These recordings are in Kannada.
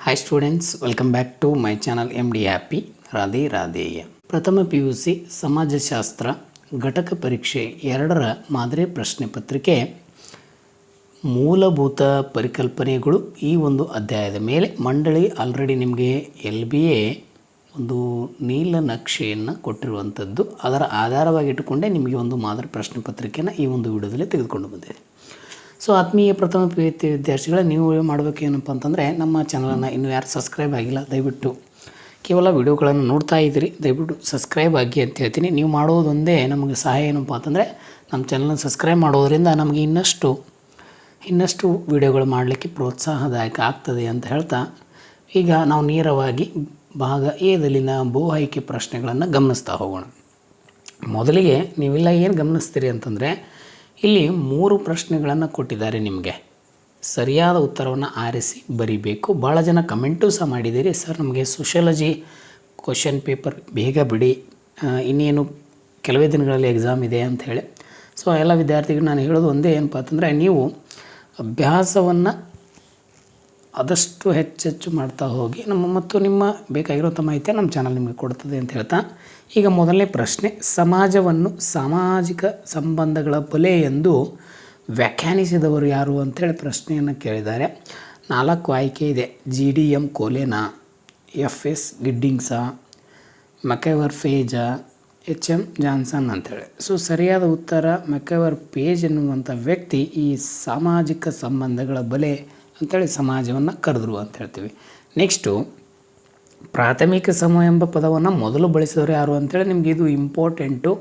Hi students, welcome back to my channel MD happy. Radhe Radheya. ಪ್ರಥಮ PUC ಸಮಾಜಶಾಸ್ತ್ರ ಘಟಕ ಪರೀಕ್ಷೆ 2ರ ಮಾದರಿ ಪ್ರಶ್ನೆ ಪತ್ರಿಕೆ ಮೂಲಭೂತ ಪರಿಕಲ್ಪನೆಗಳು ಈ ಒಂದು ಅಧ್ಯಾಯದ ಮೇಲೆ ಮಂಡಳಿ ಆಲ್ರೆಡಿ ನಿಮಗೆ LBA ಒಂದು ನೀಲನಕ್ಷೆಯನ್ನು ಕೊಟ್ಟಿರುವಂಥದ್ದು. ಅದರ ಆಧಾರವಾಗಿ ಇಟ್ಟುಕೊಂಡೇ ನಿಮಗೆ ಒಂದು ಮಾದರಿ ಪ್ರಶ್ನೆ ಪತ್ರಿಕೆಯನ್ನು ಈ ಒಂದು ವಿಡಿಯೋದಲ್ಲಿ ತೆಗೆದುಕೊಂಡು ಬಂದಿದೆ. ಸೊ ಆತ್ಮೀಯ ಪ್ರಥಮ PUC ವಿದ್ಯಾರ್ಥಿಗಳ ನೀವು ಮಾಡಬೇಕೇನಪ್ಪ ಅಂತಂದರೆ, ನಮ್ಮ ಚಾನಲನ್ನು ಇನ್ನೂ ಯಾರು ಸಬ್ಸ್ಕ್ರೈಬ್ ಆಗಿಲ್ಲ ದಯವಿಟ್ಟು ಕೇವಲ ವಿಡಿಯೋಗಳನ್ನು ನೋಡ್ತಾ ಇದ್ದೀರಿ, ದಯವಿಟ್ಟು ಸಬ್ಸ್ಕ್ರೈಬ್ ಆಗಿ ಅಂತ ಹೇಳ್ತೀನಿ. ನೀವು ಮಾಡೋದೊಂದೇ ನಮಗೆ ಸಹಾಯ ಏನಪ್ಪ ಅಂತಂದರೆ, ನಮ್ಮ ಚಾನಲನ್ನು ಸಬ್ಸ್ಕ್ರೈಬ್ ಮಾಡೋದರಿಂದ ನಮಗೆ ಇನ್ನಷ್ಟು ವಿಡಿಯೋಗಳು ಮಾಡಲಿಕ್ಕೆ ಪ್ರೋತ್ಸಾಹದಾಯಕ ಆಗ್ತದೆ ಅಂತ ಹೇಳ್ತಾ, ಈಗ ನಾವು ನೇರವಾಗಿ ಭಾಗ ಎದಲ್ಲಿನ ಬಹು ಆಯ್ಕೆ ಪ್ರಶ್ನೆಗಳನ್ನು ಗಮನಿಸ್ತಾ ಹೋಗೋಣ. ಮೊದಲಿಗೆ ನೀವೆಲ್ಲ ಏನು ಗಮನಿಸ್ತೀರಿ ಅಂತಂದರೆ, ಇಲ್ಲಿ 3 ಪ್ರಶ್ನೆಗಳನ್ನು ಕೊಟ್ಟಿದ್ದಾರೆ. ನಿಮಗೆ ಸರಿಯಾದ ಉತ್ತರವನ್ನು ಆರಿಸಿ ಬರೀಬೇಕು. ಭಾಳ ಜನ ಕಮೆಂಟು ಸಹ ಮಾಡಿದ್ದೀರಿ, ಸರ್ ನಮಗೆ ಸೋಷಿಯಾಲಜಿ ಕ್ವಶನ್ ಪೇಪರ್ ಬೇಗ ಬಿಡಿ, ಇನ್ನೇನು ಕೆಲವೇ ದಿನಗಳಲ್ಲಿ ಎಕ್ಸಾಮ್ ಇದೆ ಅಂಥೇಳಿ. ಸೊ ಎಲ್ಲ ವಿದ್ಯಾರ್ಥಿಗಳು ನಾನು ಹೇಳೋದು ಒಂದೇ ಏನಪ್ಪ ಅಂತಂದರೆ, ನೀವು ಅಭ್ಯಾಸವನ್ನು ಆದಷ್ಟು ಹೆಚ್ಚೆಚ್ಚು ಮಾಡ್ತಾ ಹೋಗಿ ಮತ್ತು ನಿಮ್ಮ ಬೇಕಾಗಿರುವಂಥ ಮಾಹಿತಿಯನ್ನು ನಮ್ಮ ಚಾನಲ್ ನಿಮಗೆ ಕೊಡ್ತದೆ ಅಂತ ಹೇಳ್ತಾ, ಈಗ ಮೊದಲನೇ ಪ್ರಶ್ನೆ, ಸಮಾಜವನ್ನು ಸಾಮಾಜಿಕ ಸಂಬಂಧಗಳ ಬಲೆ ಎಂದು ವ್ಯಾಖ್ಯಾನಿಸಿದವರು ಯಾರು ಅಂಥೇಳಿ ಪ್ರಶ್ನೆಯನ್ನು ಕೇಳಿದ್ದಾರೆ. 4 ಆಯ್ಕೆ ಇದೆ. GDM ಕೋಲೆನಾ, FS ಗಿಡ್ಡಿಂಗ್ಸಾ, ಮೆಕೈವರ್ ಪೇಜ, HM ಜಾನ್ಸನ್ ಅಂಥೇಳಿ. ಸೊ ಸರಿಯಾದ ಉತ್ತರ ಮೆಕೈವರ್ ಪೇಜ್ ಎನ್ನುವಂಥ ವ್ಯಕ್ತಿ ಈ ಸಾಮಾಜಿಕ ಸಂಬಂಧಗಳ ಬಲೆ ಅಂಥೇಳಿ ಸಮಾಜವನ್ನು ಕರೆದ್ರು ಅಂತ ಹೇಳ್ತೀವಿ. ನೆಕ್ಸ್ಟು, ಪ್ರಾಥಮಿಕ ಸಮೂಹ ಎಂಬ ಪದವನ್ನು ಮೊದಲು ಬಳಸಿದವರು ಯಾರು ಅಂಥೇಳಿ ನಿಮಗೆ ಇದು ಇಂಪಾರ್ಟೆಂಟು.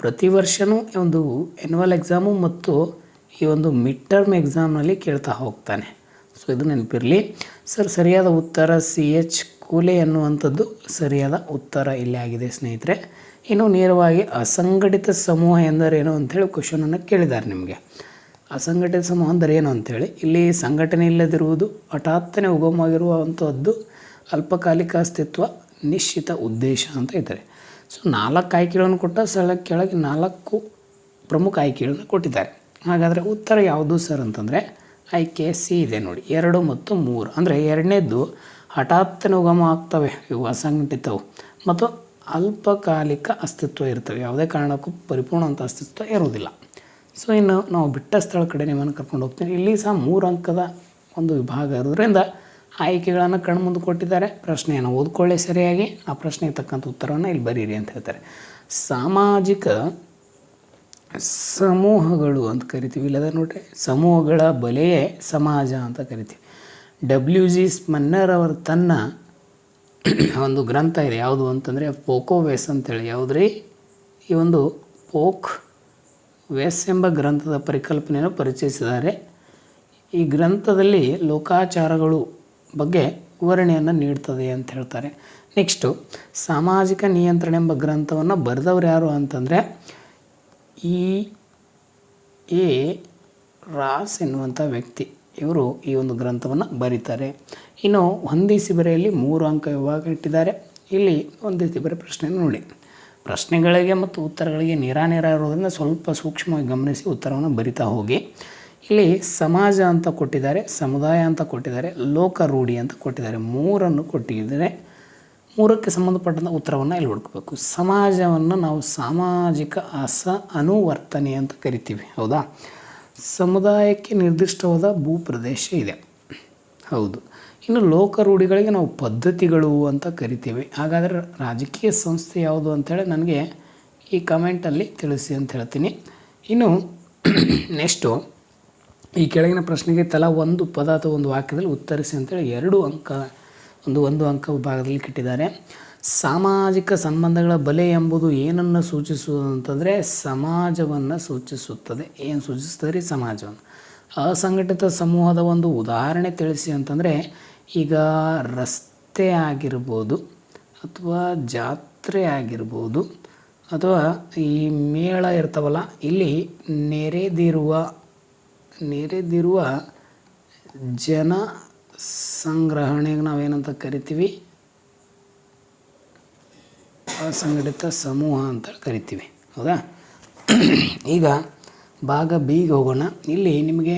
ಪ್ರತಿ ವರ್ಷವೂ ಒಂದು ಆ್ಯನ್ಯುವಲ್ ಎಕ್ಸಾಮು ಮತ್ತು ಈ ಒಂದು ಮಿಡ್ ಟರ್ಮ್ ಎಕ್ಸಾಮ್ನಲ್ಲಿ ಕೇಳ್ತಾ ಹೋಗ್ತಾನೆ. ಸೊ ಇದು ನೆನಪಿರಲಿ. ಸರ್ ಸರಿಯಾದ ಉತ್ತರ CH ಕೂಲೆ ಅನ್ನುವಂಥದ್ದು ಸರಿಯಾದ ಉತ್ತರ ಇಲ್ಲಿ ಆಗಿದೆ ಸ್ನೇಹಿತರೆ. ಇನ್ನು ನೇರವಾಗಿ ಅಸಂಘಟಿತ ಸಮೂಹ ಎಂದರೇನು ಅಂಥೇಳಿ ಕ್ವಶನನ್ನು ಕೇಳಿದ್ದಾರೆ ನಿಮಗೆ. ಅಸಂಘಟಿತ ಸಮೂಹ ಅಂದರೆ ಏನು ಅಂಥೇಳಿ, ಇಲ್ಲಿ ಸಂಘಟನೆ ಇಲ್ಲದಿರುವುದು, ಹಠಾತ್ತನೆ ಉಗಮವಾಗಿರುವಂಥದ್ದು, ಅಲ್ಪಕಾಲಿಕ ಅಸ್ತಿತ್ವ, ನಿಶ್ಚಿತ ಉದ್ದೇಶ ಅಂತ ಇದ್ದಾರೆ. ಸೊ 4 ಆಯ್ಕೆಗಳನ್ನು ಕೊಟ್ಟ ಕೆಳಗೆ 4 ಪ್ರಮುಖ ಆಯ್ಕೆಗಳನ್ನು ಕೊಟ್ಟಿದ್ದಾರೆ. ಹಾಗಾದರೆ ಉತ್ತರ ಯಾವುದು ಸರ್ ಅಂತಂದರೆ ಆಯ್ಕೆ C ಇದೆ ನೋಡಿ, 2 ಮತ್ತು 3. ಅಂದರೆ ಎರಡನೇದ್ದು ಹಠಾತ್ತನೆ ಉಗಮ ಆಗ್ತವೆ, ಇವು ಅಸಂಘಟಿತವು, ಮತ್ತು ಅಲ್ಪಕಾಲಿಕ ಅಸ್ತಿತ್ವ ಇರ್ತವೆ, ಯಾವುದೇ ಕಾರಣಕ್ಕೂ ಪರಿಪೂರ್ಣವಂಥ ಅಸ್ತಿತ್ವ ಇರುವುದಿಲ್ಲ. ಸೊ ಇನ್ನು ನಾವು ಬಿಟ್ಟ ಸ್ಥಳ ಕಡೆ ನಿಮ್ಮನ್ನು ಕರ್ಕೊಂಡು ಹೋಗ್ತೀನಿ. ಇಲ್ಲಿ ಸಹ 3 ಅಂಕದ ಒಂದು ವಿಭಾಗ ಇರೋದ್ರಿಂದ ಆಯ್ಕೆಗಳನ್ನು ಕಣ್ಮುಂದೆ ಕೊಟ್ಟಿದ್ದಾರೆ. ಪ್ರಶ್ನೆಯನ್ನು ಓದ್ಕೊಳ್ಳಿ ಸರಿಯಾಗಿ, ಆ ಪ್ರಶ್ನೆಗೆ ತಕ್ಕಂಥ ಉತ್ತರವನ್ನು ಇಲ್ಲಿ ಬರೀರಿ ಅಂತ ಹೇಳ್ತಾರೆ. ಸಾಮಾಜಿಕ ಸಮೂಹಗಳು ಅಂತ ಕರಿತೀವಿ, ಇಲ್ಲದ ನೋಡ್ರಿ, ಸಮೂಹಗಳ ಬಲೆಯೇ ಸಮಾಜ ಅಂತ ಕರಿತೀವಿ. WG ಸ್ಮನ್ನರ್ ಅವರು ತನ್ನ ಒಂದು ಗ್ರಂಥ ಇದೆ, ಯಾವುದು ಅಂತಂದರೆ ಪೋಕೋವೆಸ್ ಅಂತೇಳಿ. ಯಾವುದ್ರಿ ಈ ಒಂದು ವೆಸ್ ಎಂಬ ಗ್ರಂಥದ ಪರಿಕಲ್ಪನೆಯನ್ನು ಪರಿಚಯಿಸಿದ್ದಾರೆ. ಈ ಗ್ರಂಥದಲ್ಲಿ ಲೋಕಾಚಾರಗಳು ಬಗ್ಗೆ ವಿವರಣೆಯನ್ನು ನೀಡ್ತದೆ ಅಂತ ಹೇಳ್ತಾರೆ. ನೆಕ್ಸ್ಟು, ಸಾಮಾಜಿಕ ನಿಯಂತ್ರಣ ಎಂಬ ಗ್ರಂಥವನ್ನು ಬರೆದವರು ಯಾರು ಅಂತಂದರೆ E.A. ರಾಸ್ ಎನ್ನುವಂಥ ವ್ಯಕ್ತಿ, ಇವರು ಈ ಒಂದು ಗ್ರಂಥವನ್ನು ಬರೀತಾರೆ. ಇನ್ನು ಹೊಂದಿಸಿ ಬರೆಯಲ್ಲಿ 3 ಅಂಕ ವಿಭಾಗ ಇಟ್ಟಿದ್ದಾರೆ. ಇಲ್ಲಿ ಹೊಂದಿಸಿ ಬರೆ ಪ್ರಶ್ನೆಯನ್ನು ನೋಡಿ. ಪ್ರಶ್ನೆಗಳಿಗೆ ಮತ್ತು ಉತ್ತರಗಳಿಗೆ ನೇರ ಇರೋದ್ರಿಂದ ಸ್ವಲ್ಪ ಸೂಕ್ಷ್ಮವಾಗಿ ಗಮನಿಸಿ ಉತ್ತರವನ್ನು ಬರಿತಾ ಹೋಗಿ. ಇಲ್ಲಿ ಸಮಾಜ ಅಂತ ಕೊಟ್ಟಿದ್ದಾರೆ, ಸಮುದಾಯ ಅಂತ ಕೊಟ್ಟಿದ್ದಾರೆ, ಲೋಕರೂಢಿ ಅಂತ ಕೊಟ್ಟಿದ್ದಾರೆ. 3 ಕೊಟ್ಟಿದ್ದಾರೆ. 3ಕ್ಕೆ ಸಂಬಂಧಪಟ್ಟಂಥ ಉತ್ತರವನ್ನು ಇಲ್ಲಿ ಹುಡುಕಬೇಕು. ಸಮಾಜವನ್ನು ನಾವು ಸಾಮಾಜಿಕ ಅನುವರ್ತನೆ ಅಂತ ಕರಿತೀವಿ, ಹೌದಾ? ಸಮುದಾಯಕ್ಕೆ ನಿರ್ದಿಷ್ಟವಾದ ಭೂಪ್ರದೇಶ ಇದೆ, ಹೌದು. ಇನ್ನು ಲೋಕರೂಢಿಗಳಿಗೆ ನಾವು ಪದ್ಧತಿಗಳು ಅಂತ ಕರಿತೀವಿ. ಹಾಗಾದರೆ ರಾಜಕೀಯ ಸಂಸ್ಥೆ ಯಾವುದು ಅಂಥೇಳಿ ನನಗೆ ಈ ಕಮೆಂಟಲ್ಲಿ ತಿಳಿಸಿ ಅಂತ ಹೇಳ್ತೀನಿ. ಇನ್ನು ನೆಕ್ಸ್ಟು, ಈ ಕೆಳಗಿನ ಪ್ರಶ್ನೆಗೆ ತಲಾ ಒಂದು ಪದ ಅಥವಾ ಒಂದು ವಾಕ್ಯದಲ್ಲಿ ಉತ್ತರಿಸಿ ಅಂತೇಳಿ 2 ಅಂಕ ಒಂದು ಅಂಕ ವಿಭಾಗದಲ್ಲಿ ಕೆಟ್ಟಿದ್ದಾರೆ. ಸಾಮಾಜಿಕ ಸಂಬಂಧಗಳ ಬಲೆ ಎಂಬುದು ಏನನ್ನು ಸೂಚಿಸುವುದು ಅಂತಂದರೆ ಸಮಾಜವನ್ನು ಸೂಚಿಸುತ್ತದೆ. ಏನು ಸೂಚಿಸ್ತದೆ ರೀ? ಸಮಾಜವನ್ನು. ಅಸಂಘಟಿತ ಸಮೂಹದ ಒಂದು ಉದಾಹರಣೆ ತಿಳಿಸಿ ಅಂತಂದರೆ, ಈಗ ರಸ್ತೆ ಆಗಿರ್ಬೋದು, ಅಥವಾ ಜಾತ್ರೆ ಆಗಿರ್ಬೋದು, ಅಥವಾ ಈ ಮೇಳ ಇರ್ತಾವಲ್ಲ, ಇಲ್ಲಿ ನೆರೆದಿರುವ ಜನ ಸಂಗ್ರಹಣೆಗೆ ನಾವೇನಂತ ಕರಿತೀವಿ? ಅಸಂಘಟಿತ ಸಮೂಹ ಅಂತ ಕರಿತೀವಿ, ಹೌದಾ? ಈಗ ಭಾಗ ಬಿಗೆ ಹೋಗೋಣ. ಇಲ್ಲಿ ನಿಮಗೆ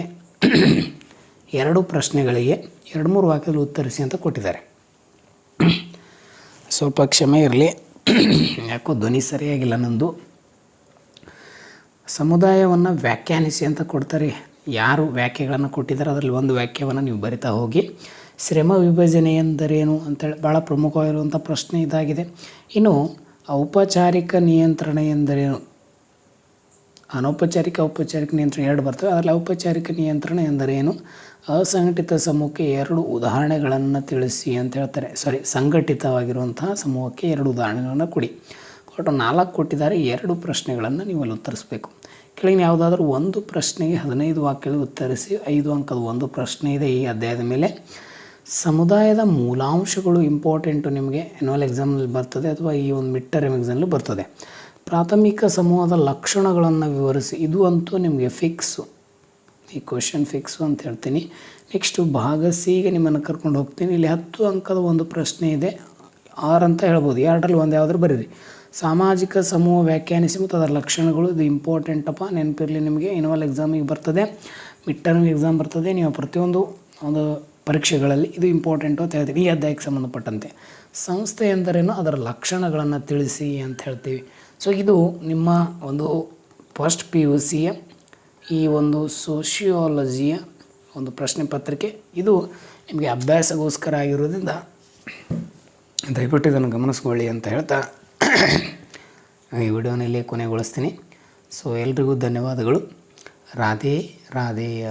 2 ಪ್ರಶ್ನೆಗಳಿಗೆ 2-3 ವಾಕ್ಯದಲ್ಲಿ ಉತ್ತರಿಸಿ ಅಂತ ಕೊಟ್ಟಿದ್ದಾರೆ. ಸ್ವಲ್ಪ ಕ್ಷಮೆ ಇರಲಿ, ಯಾಕೋ ಧ್ವನಿ ಸರಿಯಾಗಿಲ್ಲ ನಂದು. ಸಮುದಾಯವನ್ನು ವ್ಯಾಖ್ಯಾನಿಸಿ ಅಂತ ಕೊಡ್ತಾರೆ. ಯಾರು ವ್ಯಾಖ್ಯೆಗಳನ್ನು ಕೊಟ್ಟಿದ್ದಾರೆ ಅದರಲ್ಲಿ ಒಂದು ವಾಕ್ಯವನ್ನು ನೀವು ಬರಿತಾ ಹೋಗಿ. ಶ್ರಮ ವಿಭಜನೆ ಎಂದರೇನು ಅಂತೇಳಿ ಭಾಳ ಪ್ರಮುಖವಾಗಿರುವಂಥ ಪ್ರಶ್ನೆ ಇದಾಗಿದೆ. ಇನ್ನು ಔಪಚಾರಿಕ ನಿಯಂತ್ರಣ ಎಂದರೇನು, ಅನೌಪಚಾರಿಕ ಔಪಚಾರಿಕ ನಿಯಂತ್ರಣ 2 ಬರ್ತವೆ. ಅದರಲ್ಲಿ ಔಪಚಾರಿಕ ನಿಯಂತ್ರಣ ಎಂದರೇನು, ಅಸಂಘಟಿತ ಸಮೂಹಕ್ಕೆ 2 ಉದಾಹರಣೆಗಳನ್ನು ತಿಳಿಸಿ ಅಂತ ಹೇಳ್ತಾರೆ. ಸಂಘಟಿತವಾಗಿರುವಂತಹ ಸಮೂಹಕ್ಕೆ 2 ಉದಾಹರಣೆಗಳನ್ನು ಕೊಡಿ. ಒಟ್ಟು 4 ಕೊಟ್ಟಿದ್ದಾರೆ. 2 ಪ್ರಶ್ನೆಗಳನ್ನು ನೀವು ಅಲ್ಲಿ ಉತ್ತರಿಸಬೇಕು. ಕೆಳಗಿನ ಯಾವುದಾದ್ರೂ ಒಂದು ಪ್ರಶ್ನೆಗೆ 15 ವಾಕ್ಯಗಳು ಉತ್ತರಿಸಿ. 5 ಅಂಕದ ಒಂದು ಪ್ರಶ್ನೆ ಇದೆ ಈ ಅಧ್ಯಾಯದ ಮೇಲೆ. ಸಮುದಾಯದ ಮೂಲಾಂಶಗಳು ಇಂಪಾರ್ಟೆಂಟು, ನಿಮಗೆ ಆ್ಯನ್ಯುವಲ್ ಎಕ್ಸಾಮ್ನಲ್ಲಿ ಬರ್ತದೆ ಅಥವಾ ಈ ಒಂದು ಮಿಡ್ ಟರ್ಮ್ ಎಕ್ಸಾಮ್ನಲ್ಲಿ ಬರ್ತದೆ. ಪ್ರಾಥಮಿಕ ಸಮೂಹದ ಲಕ್ಷಣಗಳನ್ನು ವಿವರಿಸಿ, ಇದು ಅಂತೂ ನಿಮಗೆ ಫಿಕ್ಸು, ಈ ಕ್ವಶನ್ ಫಿಕ್ಸು ಅಂತ ಹೇಳ್ತೀನಿ. ನೆಕ್ಸ್ಟು ಭಾಗ ಸಿಗೆ ನಿಮ್ಮನ್ನು ಕರ್ಕೊಂಡು ಹೋಗ್ತೀನಿ. ಇಲ್ಲಿ 10 ಅಂಕದ ಒಂದು ಪ್ರಶ್ನೆ ಇದೆ, 6 ಅಂತ ಹೇಳ್ಬೋದು. 2ರಲ್ಲಿ ಒಂದು ಯಾವುದಾದ್ರು ಬರೀರಿ. ಸಾಮಾಜಿಕ ಸಮೂಹ ವ್ಯಾಖ್ಯಾನಿಸಿ ಮತ್ತು ಅದರ ಲಕ್ಷಣಗಳು, ಇದು ಇಂಪಾರ್ಟೆಂಟಪ್ಪ, ನೆನಪಿರಲಿ ನಿಮಗೆ. ಆ್ಯನ್ಯುವಲ್ ಎಕ್ಸಾಮಿಗೆ ಬರ್ತದೆ, ಮಿಡ್ ಟರ್ಮ್ ಎಕ್ಸಾಮ್ ಬರ್ತದೆ. ನೀವು ಪ್ರತಿಯೊಂದು ಒಂದು ಪರೀಕ್ಷೆಗಳಲ್ಲಿ ಇದು ಇಂಪಾರ್ಟೆಂಟು ಅಂತ ಹೇಳ್ತೀವಿ ಈ ಅಧ್ಯಾಯಕ್ಕೆ ಸಂಬಂಧಪಟ್ಟಂತೆ. ಸಂಸ್ಥೆ ಎಂದರೇನು, ಅದರ ಲಕ್ಷಣಗಳನ್ನು ತಿಳಿಸಿ ಅಂತ ಹೇಳ್ತೀವಿ. ಸೊ ಇದು ನಿಮ್ಮ ಒಂದು ಫಸ್ಟ್ PUCಯ ಈ ಒಂದು ಸೋಷಿಯಾಲಜಿಯ ಒಂದು ಪ್ರಶ್ನೆ ಪತ್ರಿಕೆ. ಇದು ನಿಮಗೆ ಅಭ್ಯಾಸಗೋಸ್ಕರ ಆಗಿರೋದ್ರಿಂದ ದಯವಿಟ್ಟು ಇದನ್ನು ಗಮನಿಸ್ಕೊಳ್ಳಿ ಅಂತ ಹೇಳ್ತಾ ಈ ವಿಡಿಯೋನಲ್ಲಿ ಕೊನೆಗೊಳಿಸ್ತೀನಿ. ಸೊ ಎಲ್ರಿಗೂ ಧನ್ಯವಾದಗಳು. ರಾಧೆ ರಾಧೆಯ